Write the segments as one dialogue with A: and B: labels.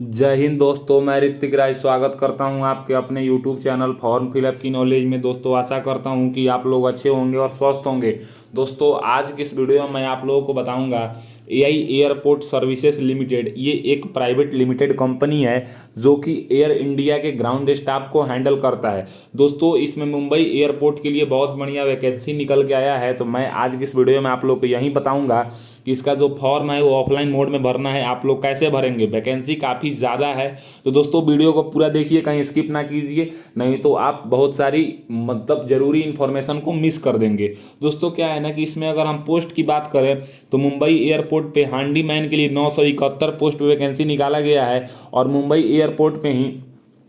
A: जय हिंद दोस्तों, मैं ऋतिक राय स्वागत करता हूं आपके अपने यूट्यूब चैनल फॉर्म फिलअप की नॉलेज में। दोस्तों आशा करता हूं कि आप लोग अच्छे होंगे और स्वस्थ होंगे। दोस्तों आज की इस वीडियो में मैं आप लोगों को बताऊंगा एआई एयरपोर्ट सर्विसेज लिमिटेड, ये एक प्राइवेट लिमिटेड कंपनी है जो कि एयर इंडिया के ग्राउंड स्टाफ को हैंडल करता है। दोस्तों इसमें मुंबई एयरपोर्ट के लिए बहुत बढ़िया वैकेंसी निकल के आया है, तो मैं आज की इस वीडियो में आप लोग को यही बताऊंगा कि इसका जो फॉर्म है वो ऑफलाइन मोड में भरना है, आप लोग कैसे भरेंगे। वैकेंसी काफ़ी ज़्यादा है, तो दोस्तों वीडियो को पूरा देखिए, कहीं स्किप ना कीजिए, नहीं तो आप बहुत सारी मतलब ज़रूरी इन्फॉर्मेशन को मिस कर देंगे। दोस्तों क्या है ना कि इसमें अगर हम पोस्ट की बात करें तो मुंबई एयरपोर्ट पे हैंडीमैन के लिए 971 पोस्ट पे वैकेंसी निकाला गया है, और मुंबई एयरपोर्ट पे ही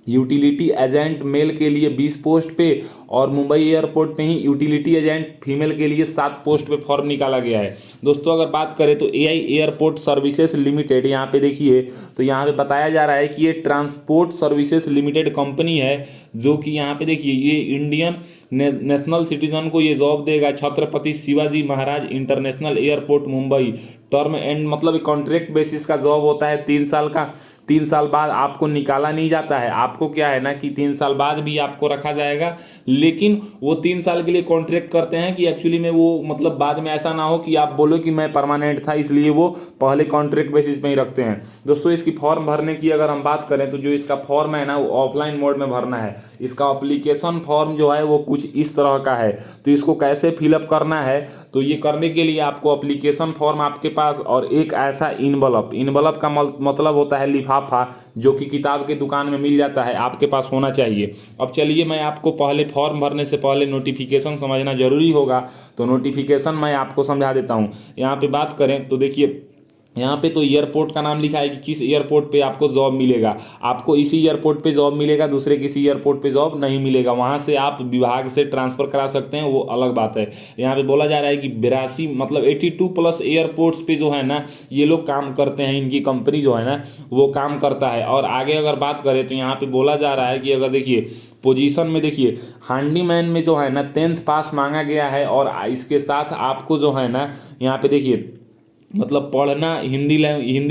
A: यूटिलिटी एजेंट मेल के लिए 20 पोस्ट पे, और मुंबई एयरपोर्ट पे ही यूटिलिटी एजेंट फीमेल के लिए 7 पोस्ट पे फॉर्म निकाला गया है। दोस्तों अगर बात करें तो एआई एयरपोर्ट सर्विसेज लिमिटेड, यहाँ पे देखिए तो यहाँ पे बताया जा रहा है कि ये ट्रांसपोर्ट सर्विसेज लिमिटेड कंपनी है, जो कि यहाँ पे देखिए ये इंडियन नेशनल सिटीजन को ये जॉब देगा। Chhatrapati Shivaji Maharaj international airport Mumbai, term and मतलब कॉन्ट्रैक्ट बेसिस का जॉब होता है 3 साल का। 3 साल बाद आपको निकाला नहीं जाता है, आपको क्या है ना कि 3 साल बाद भी आपको रखा जाएगा, लेकिन वो 3 साल के लिए कॉन्ट्रैक्ट करते हैं कि एक्चुअली में वो मतलब बाद में ऐसा ना हो कि आप बोलो कि मैं परमानेंट था, इसलिए वो पहले कॉन्ट्रैक्ट बेसिस पे ही रखते हैं। दोस्तों इसकी फॉर्म भरने की अगर हम बात करें तो जो इसका फॉर्म है ना वो ऑफलाइन मोड में भरना है। इसका अप्लीकेशन फॉर्म जो है वो कुछ इस तरह का है, तो इसको कैसे फिलअप करना है, तो ये करने के लिए आपको अप्लीकेशन फॉर्म आपके पास और एक ऐसा इनवलप का मतलब होता है लिफाफा, जो कि किताब के दुकान में मिल जाता है, आपके पास होना चाहिए। अब चलिए मैं आपको पहले फॉर्म भरने से पहले नोटिफिकेशन समझना जरूरी होगा, तो नोटिफिकेशन मैं आपको समझा देता हूँ। यहाँ पे बात करें तो देखिए यहाँ पे तो एयरपोर्ट का नाम लिखा है कि किस एयरपोर्ट पे आपको जॉब मिलेगा। आपको इसी एयरपोर्ट पे जॉब मिलेगा, दूसरे किसी एयरपोर्ट पे जॉब नहीं मिलेगा। वहाँ से आप विभाग से ट्रांसफ़र करा सकते हैं, वो अलग बात है। यहाँ पे बोला जा रहा है कि 82 मतलब 82+ एयरपोर्ट्स पे जो है ना ये लोग काम करते हैं, इनकी कंपनी जो है ना वो काम करता है। और आगे अगर बात करें तो यहाँ पे बोला जा रहा है कि अगर देखिए पोजीशन में देखिए हैंडीमैन में जो है ना 10th पास मांगा गया है, और इसके साथ आपको जो है ना यहाँ पे देखिए मतलब पढ़ना Hindi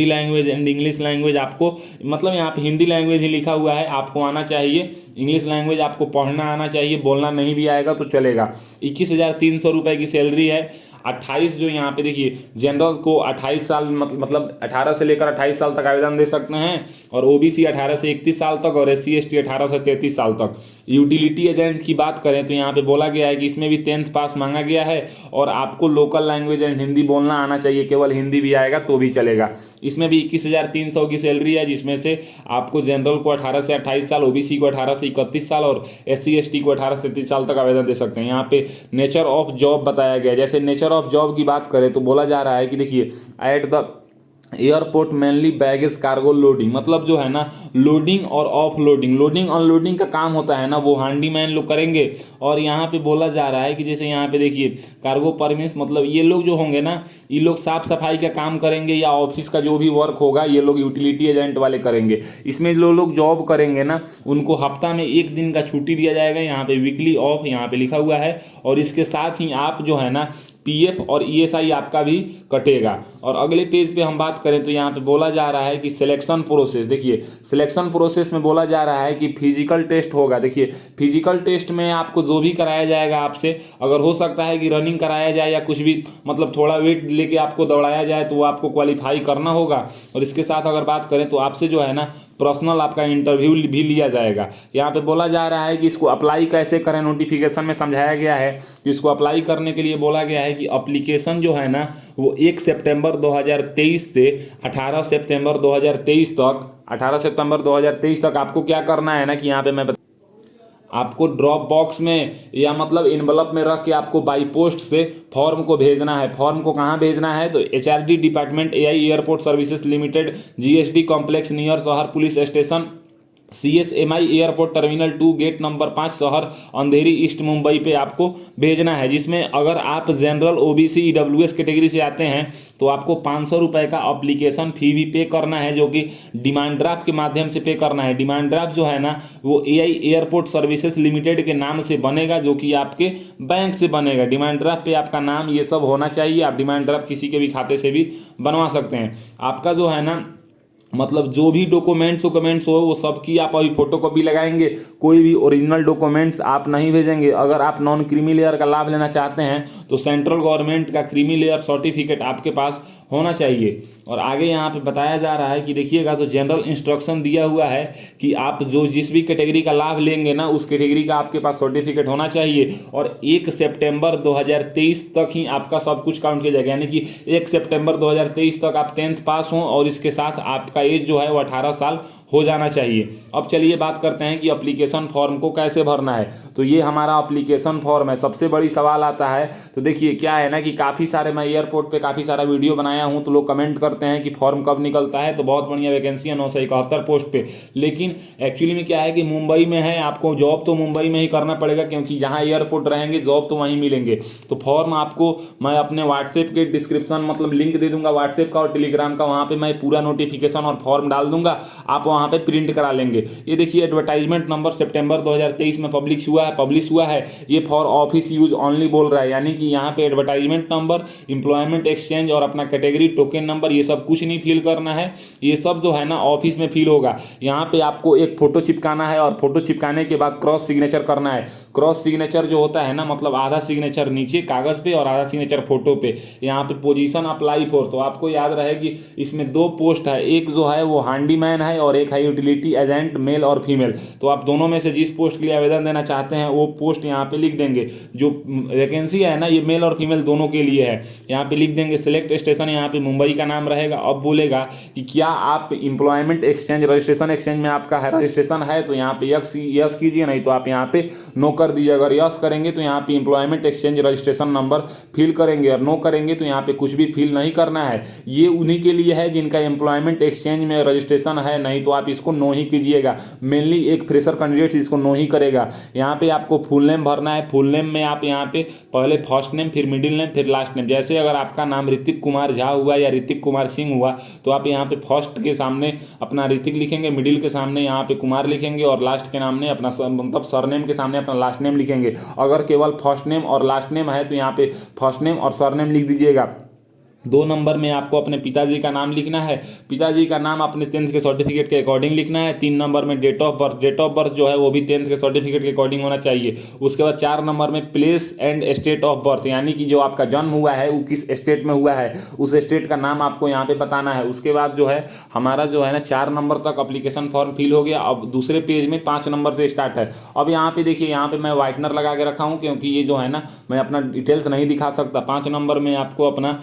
A: language and English language आपको, मतलब यहाँ पे हिंदी लैंग्वेज ही लिखा हुआ है, आपको आना चाहिए। इंग्लिश लैंग्वेज आपको पढ़ना आना चाहिए, बोलना नहीं भी आएगा तो चलेगा। 21,300 रुपये की सैलरी है। 28 जो यहाँ पे देखिए जनरल को 28 साल मतलब 18 से लेकर 28 साल तक आवेदन दे सकते हैं, और ओबीसी 18 से 31 साल तक, और SC ST 18 से 33 साल तक। यूटिलिटी एजेंट की बात करें तो यहाँ पे बोला गया है कि इसमें भी 10th पास मांगा गया है, और आपको लोकल लैंग्वेज एंड हिंदी बोलना आना चाहिए, केवल हिंदी भी आएगा तो भी चलेगा। इसमें भी 21,300 की सैलरी है, जिसमें से आपको जनरल को 18 से 28 साल, ओबीसी को 18 से 31 साल, और SC ST को 18 से 33 साल तक आवेदन दे सकते हैं। यहाँ पे नेचर ऑफ जॉब बताया गया है। जैसे नेचर ऑफ जॉब की बात करें तो बोला जा रहा है कि देखिए at the airport mainly baggage cargo loading, मतलब जो है ना लोडिंग और ऑफ लोडिंग अनलोडिंग का काम होता है ना, वो हैंडीमैन लोग करेंगे। और यहाँ पे बोला जा रहा है कि जैसे यहाँ पे देखिए कार्गो परमिट्स, मतलब ये लोग जो होंगे ना ये लोग साफ सफाई का काम करेंगे, या ऑफिस का जो भी वर्क होगा ये लोग यूटिलिटी एजेंट वाले करेंगे। इसमें जो लोग जॉब करेंगे ना उनको हफ्ता में 1 दिन का छुट्टी दिया जाएगा, यहाँ पे वीकली ऑफ यहाँ पे लिखा हुआ है। और इसके साथ ही आप जो है ना PF और ESI आपका भी कटेगा। और अगले पेज पे हम बात करें तो यहाँ पे बोला जा रहा है कि सिलेक्शन प्रोसेस, देखिए सिलेक्शन प्रोसेस में बोला जा रहा है कि फिजिकल टेस्ट होगा। देखिए फिजिकल टेस्ट में आपको जो भी कराया जाएगा आपसे, अगर हो सकता है कि रनिंग कराया जाए या कुछ भी मतलब थोड़ा वेट लेके आपको दौड़ाया जाए, तो वो आपको क्वालिफाई करना होगा। और इसके साथ अगर बात करें तो आपसे जो है ना पर्सनल आपका इंटरव्यू भी लिया जाएगा। यहाँ पे बोला जा रहा है कि इसको अप्लाई कैसे करें, नोटिफिकेशन में समझाया गया है कि इसको अप्लाई करने के लिए बोला गया है कि अप्लीकेशन जो है ना वो 1 सितंबर 2023 से 18 सितंबर 2023 तक 18 सितंबर 2023 तक आपको क्या करना है ना कि यहाँ पे मैं आपको ड्रॉप बॉक्स में या मतलब इनवलप में रख के आपको बाई पोस्ट से फॉर्म को भेजना है। फॉर्म को कहाँ भेजना है तो HRD department AI airport services limited, GSD complex near Sahar police station, CSMI airport terminal 2 gate number 5 Sahar अंधेरी ईस्ट मुंबई पे आपको भेजना है। जिसमें अगर आप जनरल OBC EWS कैटेगरी से आते हैं तो आपको 500 रुपये का अप्लीकेशन फ़ी भी पे करना है, जो कि डिमांड ड्राफ्ट के माध्यम से पे करना है। डिमांड ड्राफ्ट जो है ना वो एआई एयरपोर्ट सर्विसेज लिमिटेड के नाम से बनेगा, जो कि आपके बैंक से बनेगा। डिमांड ड्राफ्ट पे आपका नाम ये सब होना चाहिए। आप डिमांड ड्राफ्ट किसी के भी खाते से भी बनवा सकते हैं। आपका जो है ना मतलब जो भी डॉक्यूमेंट्स हो वो सब की आप अभी फोटो कॉपी लगाएंगे। कोई भी ओरिजिनल डॉक्यूमेंट्स आप नहीं भेजेंगे। अगर आप नॉन क्रीमी लेयर का लाभ लेना चाहते हैं तो सेंट्रल गवर्नमेंट का क्रीमी लेयर सर्टिफिकेट आपके पास होना चाहिए। और आगे यहाँ पे बताया जा रहा है कि देखिएगा तो जनरल इंस्ट्रक्शन दिया हुआ है कि आप जो जिस भी कैटेगरी का लाभ लेंगे ना उस कैटेगरी का आपके पास सर्टिफिकेट होना चाहिए। और 1 सितंबर 2023 तक ही आपका सब कुछ काउंट किया जाएगा, यानी कि 1 सितंबर 2023 तक आप 10th पास हों और इसके साथ आपका एज जो है वो 18 साल हो जाना चाहिए। अब चलिए बात करते हैं कि अप्लीकेशन फॉर्म को कैसे भरना है। तो ये हमारा अप्लीकेशन फॉर्म है। सबसे बड़ी सवाल आता है, तो देखिए क्या है ना कि काफ़ी सारे मैं एयरपोर्ट पे काफ़ी सारा वीडियो बनाया हूँ तो लोग कमेंट करते हैं कि फॉर्म कब निकलता है। तो बहुत बढ़िया वैकेंसी है 971 पोस्ट पे। लेकिन एक्चुअली में क्या है कि मुंबई में है, आपको जॉब तो मुंबई में ही करना पड़ेगा क्योंकि जहाँ एयरपोर्ट रहेंगे जॉब तो वहीं मिलेंगे। तो फॉर्म आपको मैं अपने व्हाट्सएप के डिस्क्रिप्शन मतलब लिंक दे दूंगा व्हाट्सएप का और टेलीग्राम का, वहाँ पे मैं पूरा नोटिफिकेशन और फॉर्म डाल दूंगा, आप वहाँ पे प्रिंट करा लेंगे। ये देखिए एडवर्टाइजमेंट नंबर सितंबर 2023 में पब्लिश हुआ है। ये फॉर ऑफिस यूज ऑनली बोल रहा है, यानी कि यहाँ पे एडवर्टाइजमेंट नंबर, एम्प्लॉयमेंट एक्सचेंज और अपना कैटेगरी टोकन नंबर ये सब कुछ नहीं फिल करना है। ये सब जो है ना ऑफिस में फिल होगा। यहाँ पे आपको एक फोटो चिपकाना है और फोटो चिपकाने के बाद क्रॉस सिग्नेचर करना है। क्रॉस सिग्नेचर जो होता है ना मतलब आधा सिग्नेचर नीचे कागज पे और आधा सिग्नेचर फोटो पे। यहाँ पे पोजीशन अप्लाई फॉर, तो आपको याद रहे कि इसमें 2 पोस्ट है, एक जो है वो हैंडीमैन है और एक है यूटिलिटी एजेंट, मेल और फीमेल। तो आप दोनों में से जिस पोस्ट के लिए आवेदन देना चाहते हैं वो पोस्ट यहाँ पे लिख देंगे। जो वैकेंसी है ना ये मेल और फीमेल दोनों के लिए है। यहाँ पे लिख देंगे सिलेक्ट स्टेशन, यहाँ पे मुंबई का नाम रहेगा। अब बोलेगा कि क्या आप एम्प्लॉयमेंट एक्सचेंज रजिस्ट्रेशन एक्सचेंज में आपका है रजिस्ट्रेशन है, तो यहाँ पे यस कीजिए, नहीं तो आप यहाँ पे नो कर दीजिए। अगर यस करेंगे तो यहाँ पे employment exchange registration number fill करेंगे और नो करेंगे तो यहाँ पे कुछ भी फिल नहीं करना है। ये उन्हीं के लिए है जिनका एम्प्लॉयमेंट एक्सचेंज में रजिस्ट्रेशन है, नहीं तो आप इसको नो ही कीजिएगा। मेनली एक फ्रेशर कैंडिडेट इसको नो ही करेगा। यहाँ पे आपको फुल नेम भरना है। फुल नेम में आप यहाँ पे पहले फर्स्ट नेम, फिर मिडिल नेम, फिर लास्ट नेम। जैसे अगर आपका नाम ऋतिक कुमार झा हुआ या ऋतिक कुमार सिंह हुआ तो आप यहाँ पे फर्स्ट के सामने अपना ऋतिक लिखेंगे, मिडिल के सामने यहाँ पे कुमार लिखेंगे और लास्ट के सामने अपना मतलब सरनेम के सामने अपना लास्ट नेम लिखेंगे। अगर केवल फर्स्ट नेम और लास्ट नेम है तो यहाँ पे फर्स्ट नेम और सरनेम लिख दीजिएगा। 2 नंबर में आपको अपने पिताजी का नाम लिखना है। पिताजी का नाम अपने 10th के सर्टिफिकेट के अकॉर्डिंग लिखना है। 3 नंबर में डेट ऑफ बर्थ जो है वो भी 10th के सर्टिफिकेट के अकॉर्डिंग होना चाहिए। उसके बाद 4 नंबर में place and state of birth, यानी कि जो आपका जन्म हुआ है वो किस स्टेट में हुआ है उस स्टेट का नाम आपको यहाँ पे बताना है। उसके बाद जो है हमारा जो है ना 4 नंबर तक अप्लीकेशन फॉर्म फिल हो गया। अब दूसरे पेज में 5 नंबर से स्टार्ट है। अब यहाँ पे देखिए, यहाँ पे मैं व्हाइटनर लगा के रखा हूँ क्योंकि ये जो है ना मैं अपना डिटेल्स नहीं दिखा सकता। 5 नंबर में आपको अपना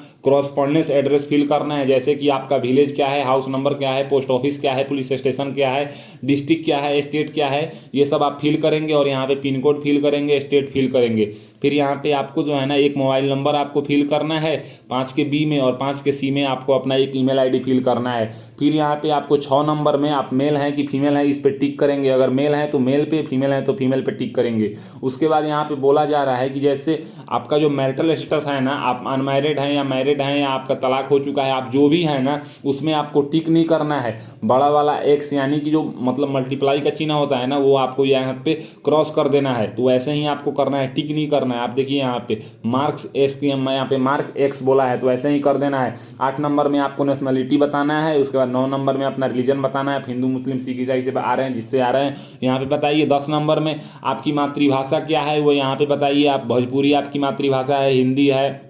A: कॉरस्पॉन्डेंस एड्रेस फिल करना है, जैसे कि आपका विलेज क्या है, हाउस नंबर क्या है, पोस्ट ऑफिस क्या है, पुलिस स्टेशन क्या है, डिस्ट्रिक्ट क्या है, स्टेट क्या है, ये सब आप फिल करेंगे। और यहाँ पे पिन कोड फिल करेंगे, स्टेट फिल करेंगे। फिर यहाँ पे आपको जो है ना एक मोबाइल नंबर आपको फिल करना है 5 के बी में, और 5 के सी में आपको अपना एक ईमेल आईडी फिल करना है। फिर यहाँ पे आपको 6 नंबर में आप मेल हैं कि फीमेल हैं इस पर टिक करेंगे। अगर मेल है तो मेल पे, फीमेल है तो फीमेल पे टिक करेंगे। उसके बाद यहाँ पे बोला जा रहा है कि जैसे आपका जो मैरिटल स्टेटस है ना, आप अनमैरिड हैं या मैरिड हैं या आपका तलाक हो चुका है, आप जो भी है ना उसमें आपको टिक नहीं करना है। बड़ा वाला एक्स यानी कि जो मतलब मल्टीप्लाई का चिन्ह होता है ना वो आपको यहाँ पे क्रॉस कर देना है। तो ऐसे ही आपको करना है, टिक नहीं करना है। आप देखिए यहाँ पे मार्क्स एक्स की यहाँ पे मार्क एक्स बोला है तो ऐसे ही कर देना है। 8 नंबर में आपको नेशनलिटी बताना है। उसके बाद 9 नंबर में अपना रिलीजन बताना है, हिंदू मुस्लिम सिख ईसाई से आ रहे हैं जिससे आ रहे हैं यहाँ पे बताइए। 10 नंबर में आपकी मातृभाषा क्या है वो यहाँ पे बताइए। आप भोजपुरी आपकी मातृभाषा है, हिंदी है,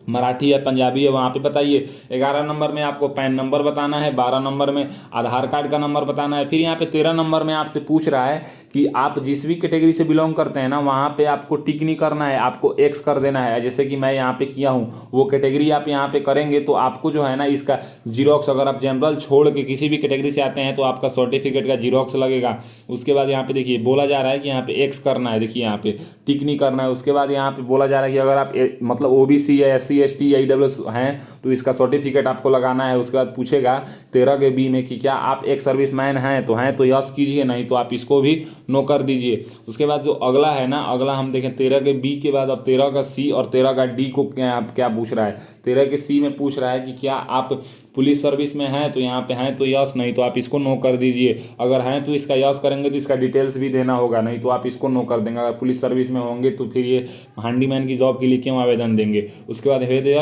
A: मराठी है, पंजाबी है, वहाँ पे बताइए। 11 नंबर में आपको पैन नंबर बताना है। 12 नंबर में आधार कार्ड का नंबर बताना है। फिर यहाँ पे 13 नंबर में आपसे पूछ रहा है कि आप जिस भी कैटेगरी से बिलोंग करते हैं ना वहाँ पे आपको टिक नहीं करना है, आपको एक्स कर देना है। जैसे कि मैं यहाँ पे किया हूँ, वो कैटेगरी आप यहाँ पे करेंगे तो आपको जो है ना इसका जीरोक्स, अगर आप जनरल छोड़ के किसी भी कैटेगरी से आते हैं तो आपका सर्टिफिकेट का जीरोक्स लगेगा। उसके बाद यहाँ पे देखिए बोला जा रहा है कि यहाँ पे एक्स करना है, देखिए यहाँ पे टिक नहीं करना है। उसके बाद यहाँ पे बोला जा रहा है कि अगर आप मतलब ओबीसी या SC ST या EWS हैं तो इसका सर्टिफिकेट आपको लगाना है। उसके बाद पूछेगा 13 के बी में कि क्या आप एक सर्विसमैन हैं, तो हैं तो यस कीजिए, नहीं तो आप इसको भी नो कर दीजिए। उसके बाद जो अगला है ना, अगला हम देखें 13 के बी के बाद अब 13 का सी और 13 का डी को क्या पूछ रहा है। 13 के सी में पूछ रहा है कि क्या आप पुलिस सर्विस में हैं तो यहाँ पे हैं तो यस, नहीं तो आप इसको नो कर दीजिए। अगर हैं तो इसका यस करेंगे तो इसका डिटेल्स भी देना होगा, नहीं तो आप इसको नो कर देंगे। अगर पुलिस सर्विस में होंगे तो फिर ये हैंडीमैन की जॉब के लिए क्यों आवेदन देंगे। उसके बाद हेदर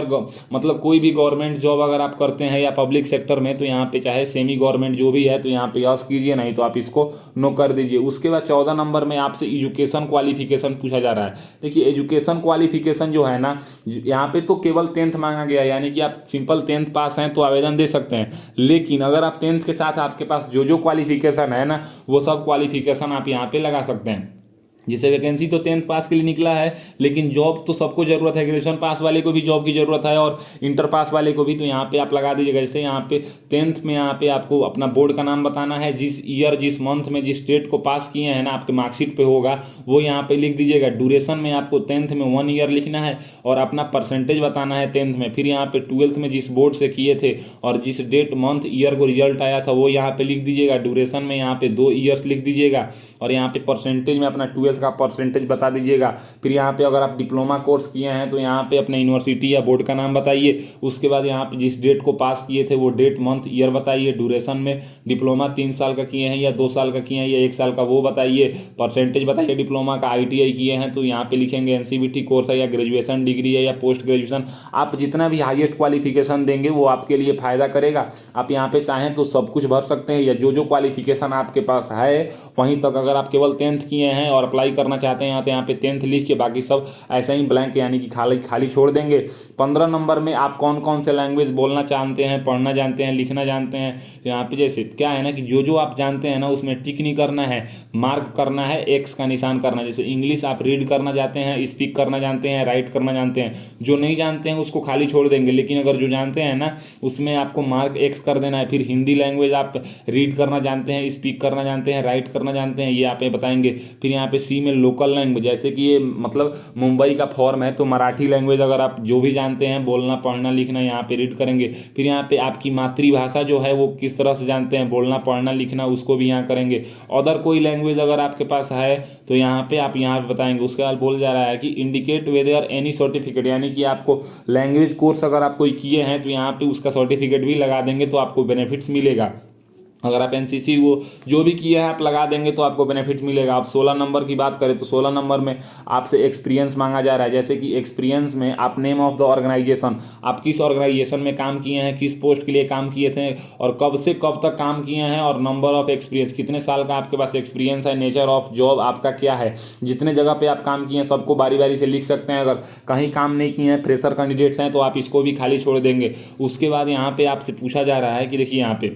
A: मतलब कोई भी गवर्नमेंट जॉब अगर आप करते हैं या पब्लिक सेक्टर में तो यहाँ पे चाहे सेमी गवर्नमेंट जो भी है तो यहाँ पे यस कीजिए, नहीं तो आप इसको नो कर दीजिए। उसके बाद 14 नंबर में आपसे एजुकेशन क्वालिफिकेशन पूछा जा रहा है। देखिए एजुकेशन क्वालिफिकेशन जो है ना, यहाँ पे तो केवल 10th मांगा गया है, यानी कि आप सिंपल 10th पास हैं तो आवेदन दे सकते हैं। लेकिन अगर आप 10th के साथ आपके पास जो क्वालिफिकेशन है ना, वो सब क्वालिफिकेशन आप यहाँ पे लगा सकते हैं। जैसे वैकेंसी तो 10th पास के लिए निकला है, लेकिन जॉब तो सबको ज़रूरत है। ग्रेजुएशन पास वाले को भी जॉब की ज़रूरत है और इंटर पास वाले को भी, तो यहाँ पे आप लगा दीजिएगा। जैसे यहाँ पे 10th में यहाँ पे आपको अपना बोर्ड का नाम बताना है, जिस ईयर जिस मंथ में जिस डेट को पास किए हैं ना, आपके मार्कशीट पे होगा वो यहाँ पे लिख दीजिएगा। ड्यूरेशन में आपको 10th में 1 ईयर लिखना है और अपना परसेंटेज बताना है 10th में। फिर यहाँ पे 12th में जिस बोर्ड से किए थे और जिस डेट मंथ ईयर को रिजल्ट आया था वो यहाँ पे लिख दीजिएगा। ड्यूरेशन में यहाँ पे 2 ईयर्स लिख दीजिएगा और यहाँ पे परसेंटेज में अपना 12th का परसेंटेज बता दीजिएगा। फिर यहाँ पे अगर आप डिप्लोमा कोर्स किए हैं तो यहाँ पे अपने यूनिवर्सिटी या बोर्ड का नाम बताइए। उसके बाद यहाँ पे जिस डेट को पास किए थे वो डेट मंथ ईयर बताइए। ड्यूरेशन में डिप्लोमा 3 साल का किए हैं या 2 साल का किए हैं या 1 साल का वो बताइए। परसेंटेज बताइए। डिप्लोमा का ITI किए हैं तो यहाँ पे लिखेंगे NCVT कोर्स है या ग्रेजुएशन डिग्री है या पोस्ट ग्रेजुएशन। आप जितना भी हाईएस्ट क्वालिफिकेशन देंगे वो आपके लिए फ़ायदा करेगा। आप यहाँ पे चाहें तो सब कुछ भर सकते हैं या जो क्वालिफिकेशन आपके पास है वहीं तक। अगर आप केवल 10th किए हैं और अप्लाई करना चाहते हैं तो यहाँ पे 10th लिख के बाकी सब ऐसा ही ब्लैंक यानी कि खाली छोड़ देंगे। 15 नंबर में आप कौन कौन से लैंग्वेज बोलना जानते हैं, पढ़ना जानते हैं, लिखना जानते हैं। यहाँ पे जैसे क्या है ना कि जो आप जानते हैं ना उसमें टिक नहीं करना है, मार्क करना है, एक्स का निशान करना है। जैसे इंग्लिश आप रीड करना जानते हैं, स्पीक करना जानते हैं, राइट करना जानते हैं। जो नहीं जानते हैं उसको खाली छोड़ देंगे, लेकिन अगर जो जानते हैं ना उसमें आपको मार्क एक्स कर देना है। फिर हिंदी लैंग्वेज आप रीड करना जानते हैं, स्पीक करना जानते हैं, राइट करना जानते हैं, ये आप बताएंगे। फिर यहाँ पे सी में लोकल लैंग्वेज, जैसे कि ये मतलब मुंबई का फॉर्म है तो मराठी लैंग्वेज अगर आप जो भी जानते हैं बोलना पढ़ना लिखना यहाँ पे रीड करेंगे। फिर यहाँ पे आपकी मातृभाषा जो है वो किस तरह से जानते हैं बोलना पढ़ना लिखना, उसको भी यहाँ करेंगे। अदर कोई लैंग्वेज अगर आपके पास है तो यहाँ पे आप यहाँ पे बताएंगे। उसके बाद बोल जा रहा है कि इंडिकेट वेदर एनी सर्टिफिकेट, यानी कि आपको लैंग्वेज कोर्स अगर आप कोई किए हैं तो यहाँ पे उसका सर्टिफिकेट भी लगा देंगे तो आपको बेनिफिट्स मिलेगा। अगर आप NCC वो जो भी किया है आप लगा देंगे तो आपको बेनिफिट मिलेगा। आप 16 नंबर की बात करें तो 16 नंबर में आपसे एक्सपीरियंस मांगा जा रहा है। जैसे कि एक्सपीरियंस में आप नेम ऑफ द ऑर्गेनाइजेशन, आप किस ऑर्गेनाइजेशन में काम किए हैं, किस पोस्ट के लिए काम किए थे और कब से कब तक काम किए हैं, और नंबर ऑफ एक्सपीरियंस कितने साल का आपके पास एक्सपीरियंस है, नेचर ऑफ जॉब आपका क्या है, जितने जगह पर आप काम किए हैं सबको बारी बारी से लिख सकते हैं। अगर कहीं काम नहीं किए हैं, फ्रेशर कैंडिडेट्स हैं, तो आप इसको भी खाली छोड़ देंगे। उसके बाद यहाँ पर आपसे पूछा जा रहा है कि देखिए यहाँ पे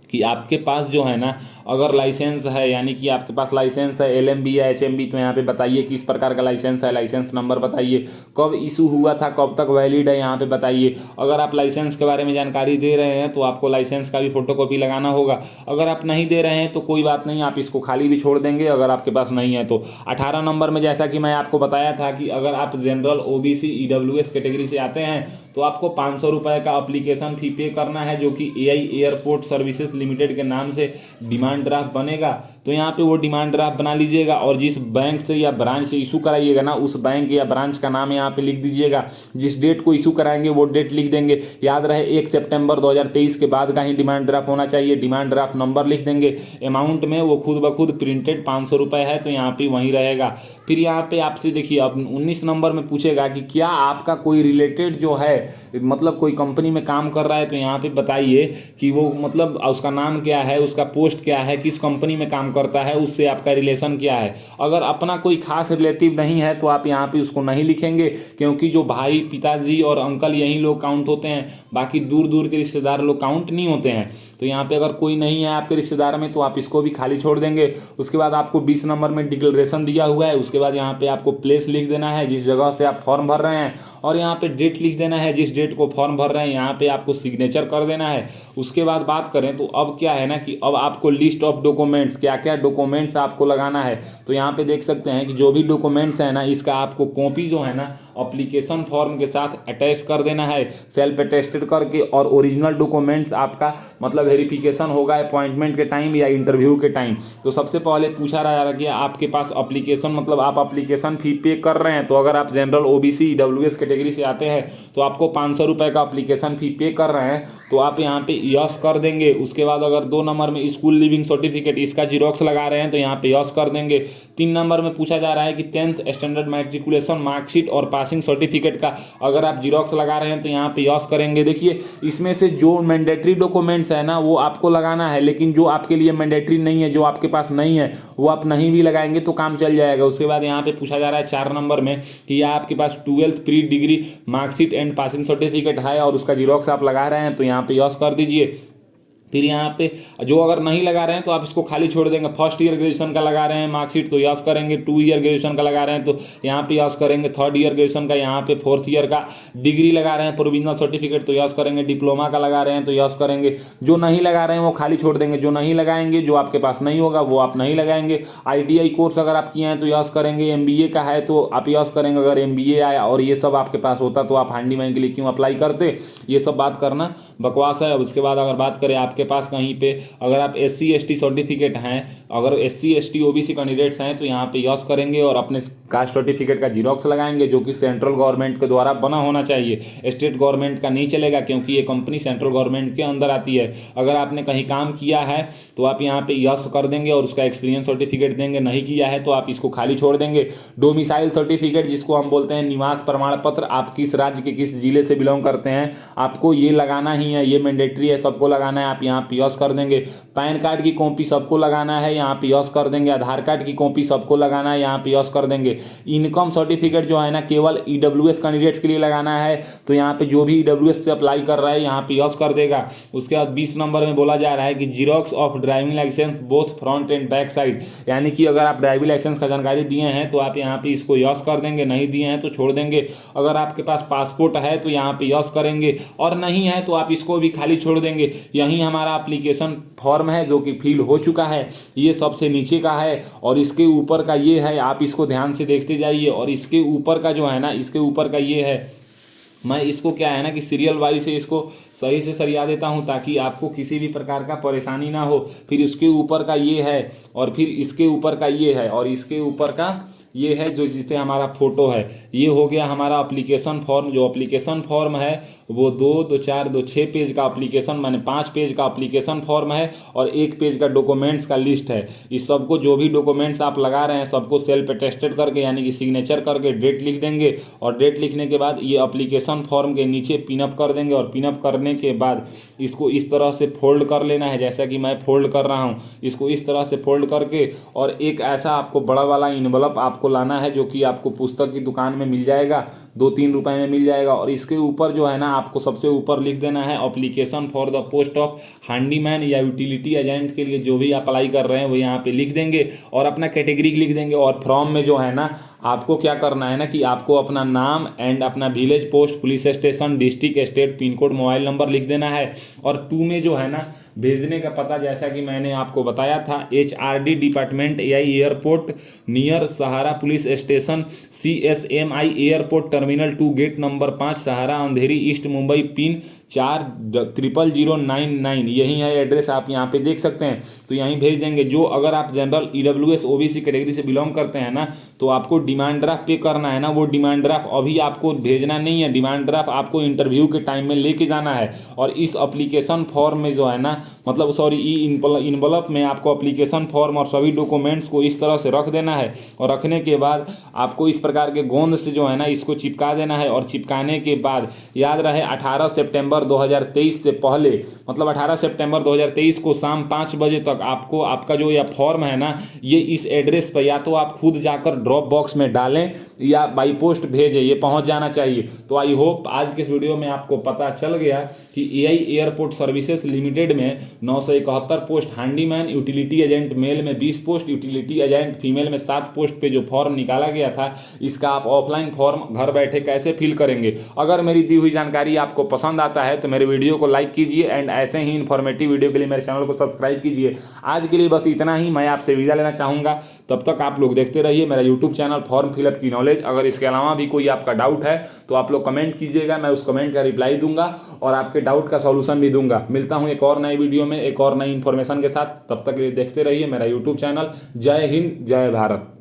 A: कि आपके पास जो है ना अगर लाइसेंस है, यानी कि आपके पास लाइसेंस है LMB या HMB, तो यहाँ पे बताइए किस प्रकार का लाइसेंस है, लाइसेंस नंबर बताइए, कब इशू हुआ था, कब तक वैलिड है, यहाँ पे बताइए। अगर आप लाइसेंस के बारे में जानकारी दे रहे हैं तो आपको लाइसेंस का भी फोटोकॉपी लगाना होगा। अगर आप नहीं दे रहे हैं तो कोई बात नहीं, आप इसको खाली भी छोड़ देंगे अगर आपके पास नहीं है तो। 18 नंबर में जैसा कि मैं आपको बताया था कि अगर आप जनरल OBC EWS कैटेगरी से आते हैं तो आपको 500 रुपये का अप्लीकेशन फ़ी पे करना है, जो कि AI एयरपोर्ट सर्विसेज लिमिटेड के नाम से डिमांड ड्राफ्ट बनेगा। तो यहाँ पे वो डिमांड ड्राफ्ट बना लीजिएगा और जिस बैंक से या ब्रांच से इशू कराइएगा ना उस बैंक या ब्रांच का नाम यहाँ पे लिख दीजिएगा। जिस डेट को इशू कराएंगे वो डेट लिख देंगे। याद रहे 1 सितंबर 2023 के बाद का ही डिमांड ड्राफ्ट होना चाहिए। डिमांड ड्राफ्ट नंबर लिख देंगे। अमाउंट में वो खुद ब खुद प्रिंटेड 500 रुपये है तो यहाँ पे वहीं रहेगा। फिर यहाँ पे आपसे देखिए अब 19 नंबर में पूछेगा कि क्या आपका कोई रिलेटेड जो है मतलब कोई कंपनी में काम कर रहा है, तो यहाँ पे बताइए कि वो मतलब उसका नाम क्या है, उसका पोस्ट क्या है, किस कंपनी में काम करता है, उससे आपका रिलेशन क्या है। अगर अपना कोई खास रिलेटिव नहीं है तो आप यहाँ पे उसको नहीं लिखेंगे, क्योंकि जो भाई पिताजी और अंकल यही लोग काउंट होते हैं, बाकी दूर दूर के रिश्तेदार लोग काउंट नहीं होते हैं। तो यहाँ पे अगर कोई नहीं है आपके रिश्तेदार में तो आप इसको भी खाली छोड़ देंगे। उसके बाद आपको 20 नंबर में डिक्लेरेशन दिया हुआ है। उसके बाद यहाँ पे आपको प्लेस लिख देना है जिस जगह से आप फॉर्म भर रहे हैं, और यहाँ पे डेट लिख देना है जिस डेट को फॉर्म भर रहे हैं, यहाँ पे आपको सिग्नेचर कर देना है। उसके बाद बात करें तो अब क्या है ना कि अब आपको लिस्ट ऑफ डॉक्यूमेंट्स, क्या क्या डॉक्यूमेंट्स आपको लगाना है, तो यहाँ पे देख सकते हैं कि जो भी डॉक्यूमेंट्स है ना इसका आपको कॉपी जो है ना अप्लीकेशन फॉर्म के साथ अटैच कर देना है, सेल्फ अटेस्टेड करके। और ओरिजिनल डॉक्यूमेंट्स आपका मतलब वेरिफिकेशन होगा अपॉइंटमेंट के टाइम या इंटरव्यू के टाइम। तो सबसे पहले पूछा जा रहा है कि आपके पास अप्लीकेशन, मतलब आप अप्लीकेशन फ़ी पे कर रहे हैं। तो अगर आप जनरल ओबीसी ईडब्ल्यूएस कैटेगरी से आते हैं तो आपको 500 रुपये का अप्लीकेशन फ़ी पे कर रहे हैं, तो आप यहाँ पे यस कर देंगे। उसके बाद अगर 2 नंबर में स्कूल लिविंग सर्टिफिकेट इसका जीरोक्स लगा रहे हैं तो यहाँ पे यस कर देंगे। 3 नंबर में पूछा जा रहा है कि 10th स्टैंडर्ड मैट्रिकुलेशन मार्कशीट और पासिंग सर्टिफिकेट का अगर आप जीरोक्स लगा रहे हैं तो यहाँ पे यस करेंगे। देखिए, इसमें से जो मैंडेटरी डॉक्यूमेंट्स है ना वो आपको लगाना है, लेकिन जो आपके लिए मैंडेटरी नहीं है, जो आपके पास नहीं है, वो आप नहीं भी लगाएंगे तो काम चल जाएगा। उसके बाद यहाँ पे पूछा जा रहा है 4 नंबर में कि आपके पास 12th pre degree marksheet and passing certificate है और उसका जीरोक्स आप लगा रहे हैं तो यहाँ पे यस कर दीजिए। फिर यहाँ पे जो अगर नहीं लगा रहे हैं तो आप इसको खाली छोड़ देंगे। फर्स्ट ईयर ग्रेजुएशन का लगा रहे हैं मार्कशीट तो यस करेंगे, 2 ईयर ग्रेजुएशन का लगा रहे हैं तो यहाँ पे यस करेंगे, 3rd ईयर ग्रेजुएशन का, यहाँ पे 4th ईयर का डिग्री लगा रहे हैं प्रोविजनल सर्टिफिकेट तो यस करेंगे, डिप्लोमा का लगा रहे हैं तो यस करेंगे। जो नहीं लगा रहे हैं वो खाली छोड़ देंगे, जो नहीं लगाएंगे, जो आपके पास नहीं होगा वो आप नहीं लगाएंगे। ITI कोर्स अगर आप किए हैं तो यस करेंगे, MBA का है तो आप यस करेंगे। अगर MBA आया और ये सब आपके पास होता तो आप हैंडीमैन के लिए क्यों अप्लाई करते, ये सब बात करना बकवास है। उसके बाद अगर बात करें आपके पास कहीं पे अगर आप SC ST सर्टिफिकेट हैं, अगर SC ST OBC कैंडिडेट्स हैं तो यहाँ पे यस करेंगे और अपने कास्ट सर्टिफिकेट का जीरोक्स लगाएंगे जो कि सेंट्रल गवर्नमेंट के द्वारा बना होना चाहिए। स्टेट गवर्नमेंट का नहीं चलेगा क्योंकि ये कंपनी सेंट्रल गवर्नमेंट के अंदर आती है। अगर आपने कहीं काम किया है तो आप यहाँ पे यस कर देंगे और उसका एक्सपीरियंस सर्टिफिकेट देंगे, नहीं किया है तो आप इसको खाली छोड़ देंगे। डोमिसाइल सर्टिफिकेट जिसको हम बोलते हैं निवास प्रमाण पत्र, आप किस राज्य के किस जिले से बिलोंग करते हैं आपको ये लगाना ही है, ये मैंडेटरी है, सबको लगाना है, आप यहाँ पे यस कर देंगे। पैन कार्ड की कॉपी सबको लगाना है, यहाँ पे यस कर देंगे। आधार कार्ड की कॉपी सबको लगाना है, यहाँ पे यस कर देंगे। इनकम सर्टिफिकेट जो है ना केवल ईडब्ल्यूएस कैंडिडेट्स के लिए लगाना है तो यहाँ पे जो भी ईडब्ल्यूएस से अप्लाई कर रहा है यहाँ पे यस कर देगा। उसके बाद 20 नंबर में बोला जा रहा है कि xerox of driving licence both front and back side, यानी कि अगर आप ड्राइविंग लाइसेंस का जानकारी दिए हैं तो आप यहाँ पे इसको यस कर देंगे, नहीं दिए हैं तो छोड़ देंगे। अगर आपके पास पासपोर्ट है तो यहाँ पे यस करेंगे और नहीं है तो आप इसको भी खाली छोड़ देंगे। यही हमारा एप्लीकेशन फॉर्म है जो कि फिल हो चुका है, ये सबसे नीचे का है और इसके ऊपर का ये है, आप इसको ध्यान से देखते जाइए। और इसके ऊपर का जो है ना, इसके ऊपर का ये है, मैं इसको क्या है ना कि सीरियल वाइज से इसको सही से सरिया देता हूं ताकि आपको किसी भी प्रकार का परेशानी ना हो। फिर इसके ऊपर का ये है और फिर इसके ऊपर का ये है और इसके ऊपर का ये है जो जिस पे हमारा फोटो है। ये हो गया हमारा एप्लीकेशन फॉर्म। जो एप्लीकेशन फॉर्म है वो 6 पेज का एप्लीकेशन, माने 5 पेज का एप्लीकेशन फॉर्म है और 1 पेज का डॉक्यूमेंट्स का लिस्ट है। इस सबको जो भी डॉक्यूमेंट्स आप लगा रहे हैं सबको सेल्फ अटेस्टेड करके यानी कि सिग्नेचर करके डेट लिख देंगे और डेट लिखने के बाद ये एप्लीकेशन फॉर्म के नीचे पिनअप कर देंगे और पिनअप करने के बाद इसको इस तरह से फोल्ड कर लेना है जैसा कि मैं फोल्ड कर रहा हूँ। इसको इस तरह से फोल्ड करके और एक ऐसा आपको बड़ा वाला इन्वलप आपको लाना है जो कि आपको पुस्तक की दुकान में मिल जाएगा, 2-3 रुपए में मिल जाएगा। और इसके ऊपर जो है ना आपको सबसे ऊपर लिख देना है application for the post of handyman या यूटिलिटी एजेंट के लिए जो भी अप्लाई कर रहे हैं वो यहाँ पे लिख देंगे और अपना कैटेगरी लिख देंगे। और फॉर्म में जो है ना आपको क्या करना है ना कि आपको अपना नाम एंड अपना village, post, police station, district, state, pin code, mobile number लिख देना है। और 2 में जो है ना भेजने का पता जैसा कि मैंने आपको बताया था HRD department AI airport near Sahara police station CSMI airport terminal 2 gate number 5 Sahara Andheri east Mumbai pin 400099, यही है एड्रेस, आप यहाँ पे देख सकते हैं तो यहीं भेज देंगे। जो अगर आप जनरल EWS OBC कैटेगरी से बिलोंग करते हैं ना तो आपको डिमांड ड्राफ्ट पे करना है ना, वो डिमांड ड्राफ्ट अभी आपको भेजना नहीं है, डिमांड ड्राफ्ट आपको इंटरव्यू के टाइम में लेके जाना है। और इस एप्लीकेशन फॉर्म में जो है ना मतलब इन्वलप में आपको एप्लीकेशन फॉर्म और सभी डॉक्यूमेंट्स को इस तरह से रख देना है और रखने के बाद आपको इस प्रकार के गोंद से जो है ना इसको चिपका देना है। और चिपकाने के बाद याद रहे 18 सितंबर 2023 से पहले, मतलब 18 सितंबर 2023 को शाम 5 बजे तक आपको आपका जो यह फॉर्म है ना ये इस एड्रेस पर या तो आप खुद जाकर ड्रॉप बॉक्स में डालें या बाई पोस्ट भेजें, ये पहुंच जाना चाहिए। तो आई होप आज के इस वीडियो में आपको पता चल गया कि AI एयरपोर्ट सर्विसेज लिमिटेड में 971 post handyman utility agent male में 20 पोस्ट, यूटिलिटी एजेंट फीमेल में 7 पोस्ट पे जो फॉर्म निकाला गया था इसका आप ऑफलाइन फॉर्म घर बैठे कैसे फिल करेंगे। अगर मेरी दी हुई जानकारी आपको पसंद आता है तो मेरे वीडियो को लाइक कीजिए एंड ऐसे ही इन्फॉर्मेटिव वीडियो के लिए मेरे चैनल को सब्सक्राइब कीजिए। आज के लिए बस इतना ही, मैं आपसे विदा लेना चाहूँगा। तब तक आप लोग देखते रहिए मेरा यूट्यूब चैनल फॉर्म फिलअप की नॉलेज। नॉलेज। अगर इसके अलावा भी कोई आपका डाउट है तो आप लोग कमेंट कीजिएगा, मैं उस कमेंट का रिप्लाई दूंगा और आपके डाउट का सॉल्यूशन भी दूंगा। मिलता हूं एक और नई वीडियो में एक और नई इन्फॉर्मेशन के साथ, तब तक के लिए देखते रहिए मेरा यूट्यूब चैनल। जय हिंद, जय भारत।